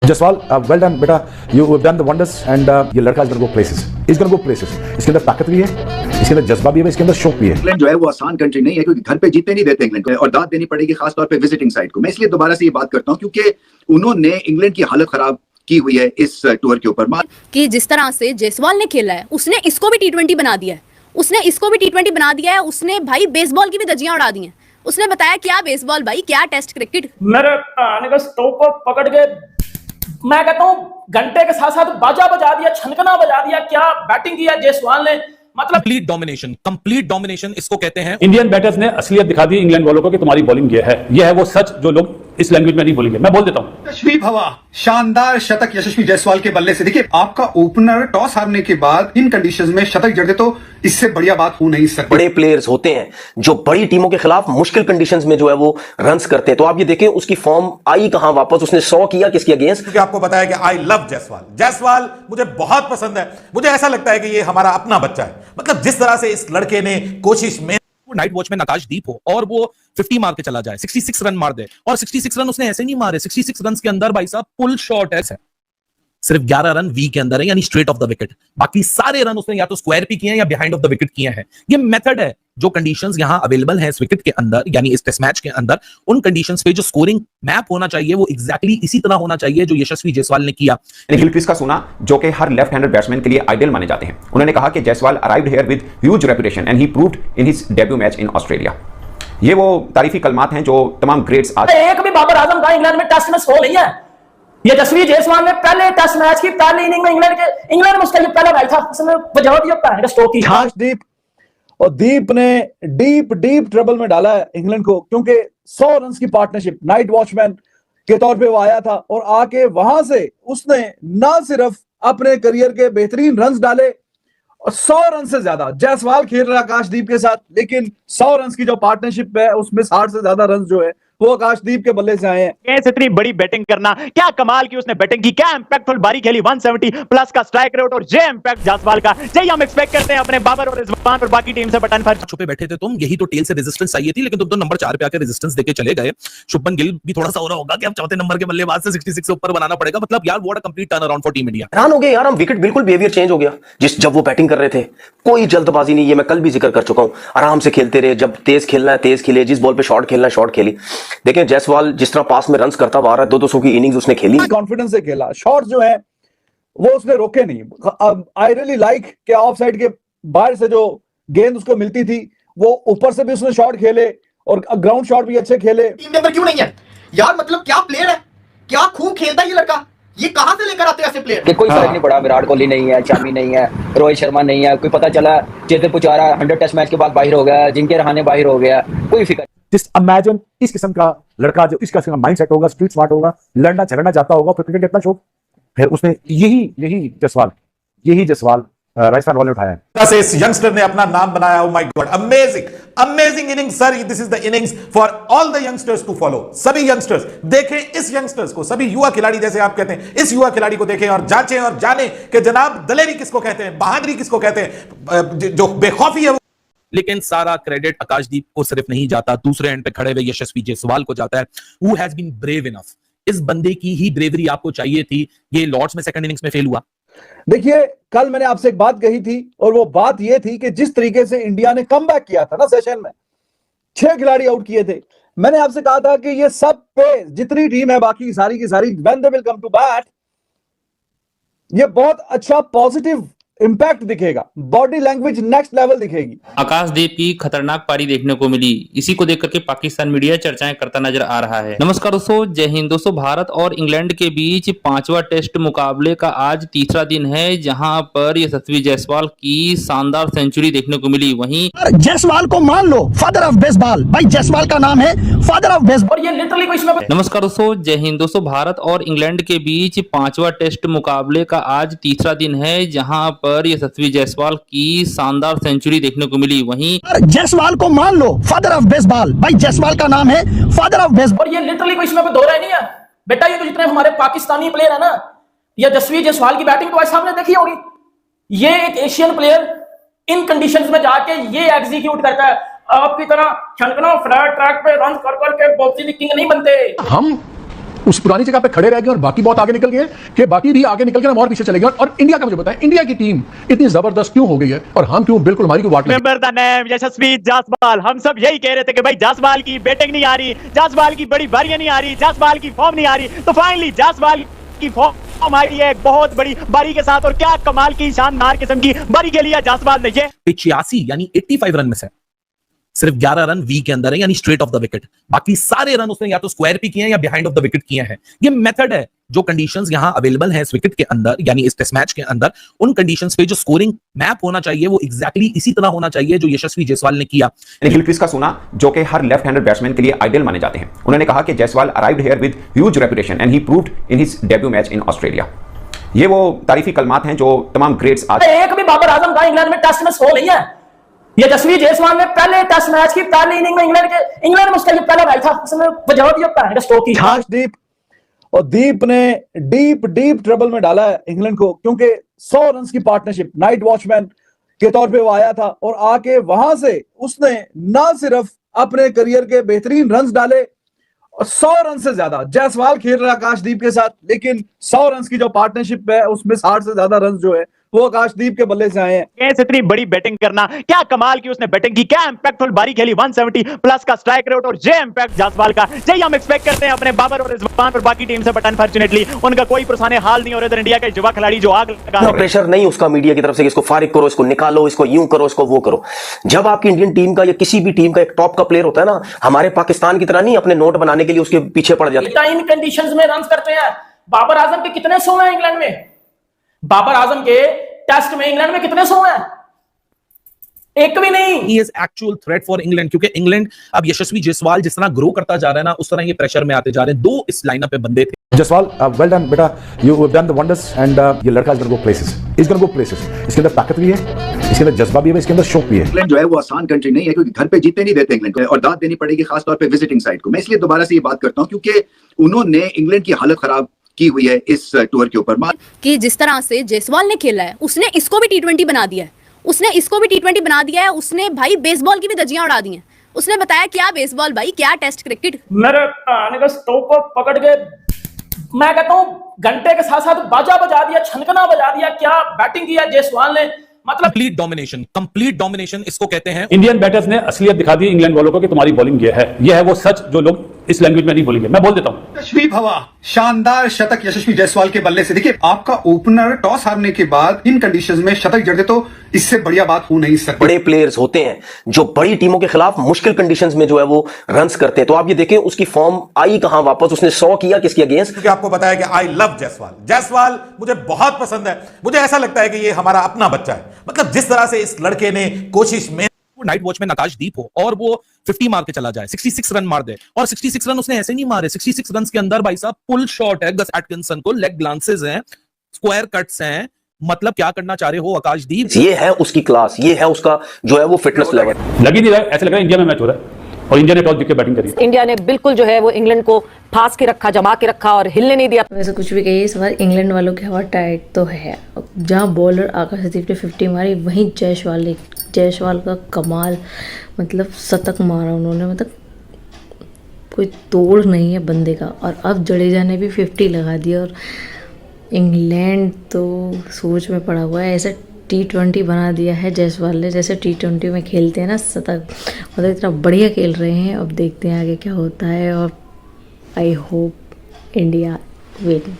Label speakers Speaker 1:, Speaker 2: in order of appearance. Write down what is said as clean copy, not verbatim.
Speaker 1: Jaswal, well done बेटा, you have done the wonders and ये लड़का is gonna go places, is gonna go places. इसके अंदर ताकत भी है, इसके अंदर जज्बा भी है, इसके अंदर शौक भी है।
Speaker 2: इंग्लैंड जो है वो आसान कंट्री नहीं है, क्योंकि घर पे जीतने नहीं देते इंग्लैंड को, और दाद देनी पड़ेगी खासतौर पे विजिटिंग साइड को। मैं इसलिए दोबारा से ये बात करता हूँ क्योंकि उन्होंने इंग्लैंड की हालत खराब की हुई है इस टूर के ऊपर।
Speaker 3: कि जिस तरह से जायसवाल ने खेला है, उसने इसको भी टी20 बना दिया है, उसने इसको भी टी20 बना दिया है, उसने भाई बेसबॉल की भी धज्जियां उड़ा दी हैं। उसने बताया क्या बेसबॉल भाई, क्या टेस्ट क्रिकेट।
Speaker 4: मेरे आने का स्टोव को पकड़ के मैं कहता हूँ घंटे के साथ साथ बाजा बजा दिया, छनकना बजा दिया। क्या बैटिंग किया जायसवाल ने, मतलब
Speaker 5: कंप्लीट डोमिनेशन इसको कहते हैं।
Speaker 6: इंडियन बैटर्स ने असलियत दिखा दी इंग्लैंड वालों को कि तुम्हारी बॉलिंग ये है वो सच जो लोग इस लैंग्वेज में नहीं बोलेंगे। मैं बोल देता हूं।
Speaker 7: यशस्वी भवा, शानदार शतक यशस्वी जायसवाल के बल्ले से। देखिए, आपका ओपनर टॉस हारने के बाद इन कंडीशंस में शतक जड़ दे तो इससे बढ़िया बात हो नहीं सकती।
Speaker 8: बड़े प्लेयर्स होते हैं जो बड़ी टीमों के खिलाफ मुश्किल कंडीशंस में जो है वो रन्स करते हैं। तो आप ये देखें उसकी फॉर्म आई कहां वापस, उसने 100 किया किसके अगेंस्ट।
Speaker 5: क्योंकि आपको पता है कि आई लव जायसवाल मुझे बहुत पसंद है। मुझे ऐसा लगता है कि ये हमारा अपना बच्चा है। मतलब जिस तरह से इस लड़के ने कोशिश में, नाइट वॉचमैन आकाशदीप हो और वो 50 मार के चला जाए, 66 रन मार दे, और 66 रन उसने ऐसे नहीं मारे। 66 रन के अंदर भाई साहब पुल शॉट है, सिर्फ 11 रन वी के अंदर है, यानी स्ट्रेट ऑफ द विकेट। बाकी सारे रन उसने या तो स्क्वायर पे किए हैं या बिहाइंड ऑफ द विकेट किए हैं। ये मेथड है, जो कंडीशंस यहां अवेलेबल हैं इस विकेट के अंदर, यानी इस टेस्ट मैच के अंदर, उन कंडीशंस पे जो स्कोरिंग मैप होना चाहिए वो एग्जैक्टली इसी तरह होना चाहिए जो यशस्वी जायसवाल ने किया।
Speaker 9: गिलक्रिस्ट का सुना, जो कि हर लेफ्ट हैंडेड बैट्समैन के लिए आइडियल माने जाते हैं। उन्होंने कहा कि Jaiswal arrived here with huge reputation and he proved in his debut match in Australia. ये वो तारीफी कलमात हैं जो तमाम ग्रेट्स आज।
Speaker 4: एक भी बाबर आजम का इंग्लैंड में टेस्ट में सो नहीं है। यशस्वी जायसवाल ने पहले टेस्ट मैच की पहली इनिंग में इंग्लैंड में उसका ये पहला मैच था, उसने बजाव दिया पैर का स्ट्रोक की।
Speaker 1: आकाशदीप और दीप ने डीप ट्रबल में डाला है इंग्लैंड को, क्योंकि 100 रन की पार्टनरशिप नाइट वॉचमैन के तौर पे वो आया था, और आके वहां से उसने ना सिर्फ अपने करियर के बेहतरीन रन्स डाले और 100 रन से ज्यादा। जायसवाल खेल रहा है आकाशदीप के साथ, लेकिन 100 रन की जो पार्टनरशिप है उसमें 60 से ज्यादा रन जो है वो आकाशदीप के बल्ले से आए हैं।
Speaker 10: इतनी बड़ी बैटिंग करना, क्या कमाल की उसने बैटिंग की, क्या इंपैक्टफुल बारी खेली, 170 प्लस का स्ट्राइक रेट और जे इंपैक्ट जायसवाल का। यही हम एक्सपेक्ट करते हैं अपने बाबर और रिजवान और बाकी टीम से। बटन पर
Speaker 5: छुपे बैठे थे तुम, यही तो टेल से रेजिस्टेंस चाहिए थी, लेकिन तुम तो नंबर 4 पे आकर रेजिस्टेंस देके चले गए। शुभमन गिल भी थोड़ा सा हो रहा होगा कि अब चौथे नंबर के बल्लेबाज से 66 से ऊपर बनाना पड़ेगा। मतलब यार what a complete turn around for team India.
Speaker 8: हैरान हो गए यार हम, विकेट बिल्कुल बिहेवियर चेंज हो गया। जब वो बैटिंग कर रहे थे कोई जल्दबाजी नहीं, ये मैं कल भी जिक्र कर चुका हूं। आराम से खेलते रहे, जब तेज खेलना है तेज खेले, जिस बॉल पे शॉट खेलना है शॉट खेली। देखें जायसवाल जिस तरह पास में रन्स करता हुआ आ रहा है, 200 की इनिंग्स उसने खेली,
Speaker 1: कॉन्फिडेंस से खेला। शॉट जो है वो उसने रोके नहीं। आई रियली लाइक कि ऑफ साइड के बाहर से जो गेंद उसको मिलती थी वो ऊपर से भी उसने शॉट खेले और ग्राउंड शॉट भी अच्छे खेले।
Speaker 11: टीम मेंबर क्यों नहीं है यार? मतलब क्या प्लेयर है, क्या खूब खेलता है ये लड़का। ये कहां से लेकर आते हैं ऐसे प्लेयर?
Speaker 12: कि कोई फर्क नहीं पड़ा। विराट कोहली नहीं है, शमी नहीं है, रोहित शर्मा नहीं है, कोई पता चला चेतेश्वर पुजारा 100 टेस्ट मैच के बाद बाहर हो गया, जिनके रहाने बाहर हो गया, कोई फिक्र।
Speaker 1: जस्ट इमेजिन इस किस्म का लड़का जो इस किस्म का माइंडसेट होगा, स्ट्रीट स्मार्ट होगा, लड़ना झगड़ना चाहता होगा, फिर क्रिकेट इतना शौक, फिर उसने यही जायसवाल राजस्थान वाले उठाया है।
Speaker 5: से इस यंगस्टर ने अपना नाम बनाया। Oh my God, amazing inning sir. This is the innings for all the youngsters to follow. सभी यंगस्टर्स देखें इस यंगस्टर्स को, सभी युवा खिलाड़ी जैसे आप कहते हैं, इस युवा खिलाड़ी को देखें और जांचें और जानें कि जनाब दलेरी किसको कहते हैं, बहादुरी किसको कहते हैं, जो बेखौफी है। लेकिन सारा क्रेडिट आकाशदीप को सिर्फ नहीं जाता, दूसरे एंड पे खड़े हुए यशस्वी जायसवाल को जाता है। Who has been brave enough. इस बंदे की ही ब्रेवरी आपको चाहिए थी। ये लॉर्ड्स में सेकंड इनिंग्स में फेल हुआ।
Speaker 1: देखिए, कल मैंने आपसे एक बात कही थी और वो बात ये थी कि जिस तरीके से इंडिया ने कमबैक किया था ना सेशन में, 6 खिलाड़ी आउट किए थे, मैंने आपसे कहा था कि ये सब पे जितनी टीम है बाकी सारी की सारी, when they will come to bat, ये बहुत अच्छा पॉजिटिव इंपैक्ट दिखेगा, बॉडी लैंग्वेज नेक्स्ट लेवल दिखेगी।
Speaker 13: आकाशदीप की खतरनाक पारी देखने को मिली, इसी को देख करके पाकिस्तान मीडिया चर्चाएं करता नजर आ रहा है। नमस्कार दोस्तों, जय हिंद दोस्तों। भारत और इंग्लैंड के बीच 5वां टेस्ट मुकाबले का आज तीसरा दिन है, जहां पर यशस्वी जायसवाल की शानदार सेंचुरी देखने को मिली। वहीं
Speaker 10: जायसवाल को मान लो फादर ऑफ बेसबॉल, भाई जायसवाल का नाम है फादर ऑफ बेसबॉल।
Speaker 4: ये लिटरली कोई इसमें।
Speaker 13: नमस्कार दोस्तों, जय हिंद दोस्तों। भारत और इंग्लैंड के बीच 5वां टेस्ट मुकाबले का आज तीसरा दिन है, जहां पर यशस्वी जायसवाल की शानदार सेंचुरी देखने को मिली। वहीं
Speaker 10: जायसवाल को मान लो फादर ऑफ बेसबॉल, भाई जायसवाल का नाम है फादर ऑफ बेसबॉल।
Speaker 4: ये लिटरली कोई इसमें दो राय नहीं है बेटा। ये तो जितने हमारे पाकिस्तानी प्लेयर है ना, यशस्वी जायसवाल की बैटिंग तो आज सामने देखी होगी। ये एक एशियन प्लेयर इन कंडीशंस में जाके ये एग्जीक्यूट करता है। आपकी तरह छनकना फ्लैट ट्रैक पे रन कर करके बॉक्सिंग किंग नहीं बनते हम।
Speaker 6: उस पुरानी जगह पे खड़े रह गए और बाकी बहुत आगे निकल गए कि बाकी भी आगे निकल के हम और पीछे चले गए। और इंडिया का मुझे बताएं, इंडिया की टीम इतनी जबरदस्त क्यों हो गई है और हम क्यों बिल्कुल हमारी वाट में।
Speaker 10: Remember the name, यशस्वी जायसवाल। हम सब यही कह रहे थे कि भाई जायसवाल की बैटिंग नहीं आ रही, जायसवाल की बड़ी बारियां नहीं आ रही, जायसवाल की फॉर्म नहीं आ रही, तो फाइनली जायसवाल की फॉर्म आई है एक बहुत बड़ी बारी के साथ। और क्या कमाल की शानदार किस्म की बारी के लिए जायसवाल ने ये
Speaker 5: 86 यानी 85 रन में से सिर्फ 11 रन वी के अंदर है, यानी स्ट्रेट ऑफ द विकेट। बाकी सारे रन उसने या तो स्क्वायर पे किए हैं या बिहाइंड ऑफ द विकेट किए हैं। ये मेथड है, जो कंडीशंस यहां अवेलेबल हैं इस विकेट के अंदर, यानी इस टेस्ट मैच के अंदर, उन कंडीशंस पे जो स्कोरिंग मैप होना चाहिए वो एग्जैक्टली इसी तरह होना चाहिए जो यशस्वी जायसवाल ने किया।
Speaker 9: हिलक्रिस्ट का सोना जो कि हर लेफ्ट हैंडेड बैट्समैन के लिए आइडियल माने जाते हैं, उन्होंने कहा कि Jaiswal arrived here with huge reputation and he proved in his debut match in Australia. ये वो तारीफी कलमात हैं जो तमाम ग्रेट्स आज
Speaker 4: एक भी बाबर आजम का इंग्लैंड में टेस्ट में सो नहीं है। यशस्वी जायसवाल ने पहले टेस्ट मैच की पहली इनिंग में इंग्लैंड में उसका ये पहला मैच था, उसने वजह दिया पैर स्ट्रोक की।
Speaker 1: आकाशदीप और दीप ने डीप ट्रबल में डाला है इंग्लैंड को, क्योंकि 100 रन की पार्टनरशिप नाइट वॉचमैन के तौर पे वो आया था और आके वहां से उसने ना सिर्फ अपने करियर के बेहतरीन रन्स डाले और 100 रन से ज्यादा जायसवाल खेल रहा है आकाशदीप के साथ, लेकिन 100 रन की जो पार्टनरशिप है उसमें 60 से ज्यादा रन जो है वो आकाशदीप के बल्ले से आए हैं।
Speaker 10: इतनी बड़ी बैटिंग करना, क्या कमाल की उसने बैटिंग की, क्या इंपैक्टफुल बारी खेली, 170 प्लस का स्ट्राइक रेट और जे इंपैक्ट जायसवाल का। यही हम एक्सपेक्ट करते हैं अपने बाबर और रिजवान और बाकी टीम से, बट अनफॉर्चुनेटली उनका कोई पुरसाने हाल नहीं हो रहा। इंडिया का युवा खिलाड़ी जो आग लगा,
Speaker 8: प्रेशर नहीं उसका मीडिया की तरफ से, इसको फारिग करो, इसको निकालो, इसको यूं करो, इसको वो करो। जब आपकी इंडियन टीम का या किसी भी टीम का एक टॉप का प्लेयर होता है ना, हमारे पाकिस्तान की तरह नहीं अपने नोट बनाने के लिए उसके पीछे पड़ जाते हैं।
Speaker 4: इन कंडीशंस में रन करते हैं। बाबर आजम के कितने 100 हैं इंग्लैंड में? बाबर आजम के टेस्ट में इंग्लैंड में कितने 100 हैं? एक भी नहीं।
Speaker 5: He is actual threat for England, क्योंकि इंग्लैंड अब यशस्वी जायसवाल जिस तरह ग्रो करता जा रहा है ना, उस तरह ये प्रेशर में आते जा रहे हैं। दो इस लाइनअप पे बंदे थे।
Speaker 6: जायसवाल वेल डन बेटा, you have done the wonders and ये लड़का is gonna go places, is gonna go places. इसके अंदर ताकत भी है, इसके अंदर जज्बा भी है, इसके अंदर शौक भी है।
Speaker 2: इंग्लैंड जो है वो आसान कंट्री नहीं है, क्योंकि घर पे जीतने नहीं देते इंग्लैंड को, और दाद देनी पड़ेगी खासतौर पे विजिटिंग साइड को। मैं इसलिए दोबारा से ये बात करता हूं क्योंकि उन्होंने इंग्लैंड की हालत खराब की हुई है इस टूर के ऊपर।
Speaker 3: कि जिस तरह से जायसवाल ने खेला है, उसने इसको भी T20 बना दिया है, उसने इसको भी T20 बना दिया है, उसने भाई बेसबॉल की भी धज्जियां उड़ा दी हैं। उसने बताया क्या बेसबॉल भाई, क्या टेस्ट क्रिकेट।
Speaker 4: मेरे आने का स्टोक को पकड़ के मैं कहता हूं घंटे के साथ साथ बाजा बजा दिया, छनकना बजा दिया। क्या बैटिंग किया जायसवाल ने, मतलब
Speaker 5: कंप्लीट डोमिनेशन इसको कहते हैं।
Speaker 6: इंडियन बैटर्स ने असलियत दिखा दी इंग्लैंड वालों को कि तुम्हारी बॉलिंग ये है वो सच जो लोग इस लैंग्वेज में नहीं बोलेंगे। मैं बोल देता हूं,
Speaker 7: यशस्वी भवा शानदार शतक यशस्वी जायसवाल के बल्ले से। देखिए, आपका ओपनर टॉस हारने के बाद इन कंडीशंस में शतक जड़ दे तो इससे बढ़िया बात हो नहीं सकती।
Speaker 8: बड़े प्लेयर्स होते हैं जो बड़ी टीमों के खिलाफ मुश्किल कंडीशंस में जो है वो रन्स करते हैं। तो आप ये देखें उसकी फॉर्म आई कहां वापस, उसने 100 किया किसके अगेंस्ट।
Speaker 5: क्योंकि आपको पता है कि आई लव जायसवाल मुझे बहुत पसंद है। मुझे ऐसा लगता है कि ये हमारा अपना बच्चा है। मतलब जिस तरह से इस लड़के ने कोशिश में, नाइट वॉचमैन आकाशदीप हो और वो 50 मार के चला जाए, 66 रन मार दे, और 66 रन उसने ऐसे नहीं मारे। 66 रन के अंदर भाई साहब पुल शॉट है गस एटकिंसन को, लेग ग्लांसेस हैं, स्क्वायर कट्स हैं। मतलब क्या करना चाह रहे हो आकाशदीप?
Speaker 8: ये है उसकी क्लास, ये है उसका जो है वो फिटनेस लेवल।
Speaker 6: लगी नहीं रहा, ऐसा लग रहा है इंडिया में मैच हो रहा है और इंडिया ने टॉस जीत के बैटिंग करी।
Speaker 14: इंडिया ने बिल्कुल जो है वो इंग्लैंड को फांस के रखा, जमा के रखा और हिलने नहीं दिया।
Speaker 15: वैसे कुछ भी कहिए, इस बार इंग्लैंड वालों की हवा टाइट तो है। जहां बॉलर आकाशदीप ने 50 मारी, वहीं जायसवाल का कमाल, मतलब शतक मारा उन्होंने, मतलब कोई तोड़ नहीं है बंदे का। और अब जडेजा ने भी 50 लगा दिया और इंग्लैंड तो सोच में पड़ा हुआ है। ऐसे T20 बना दिया है जायसवाल ने, जैसे T20 में खेलते हैं ना शतक, मतलब इतना बढ़िया खेल रहे हैं। अब देखते हैं आगे क्या होता है और आई होप इंडिया विन।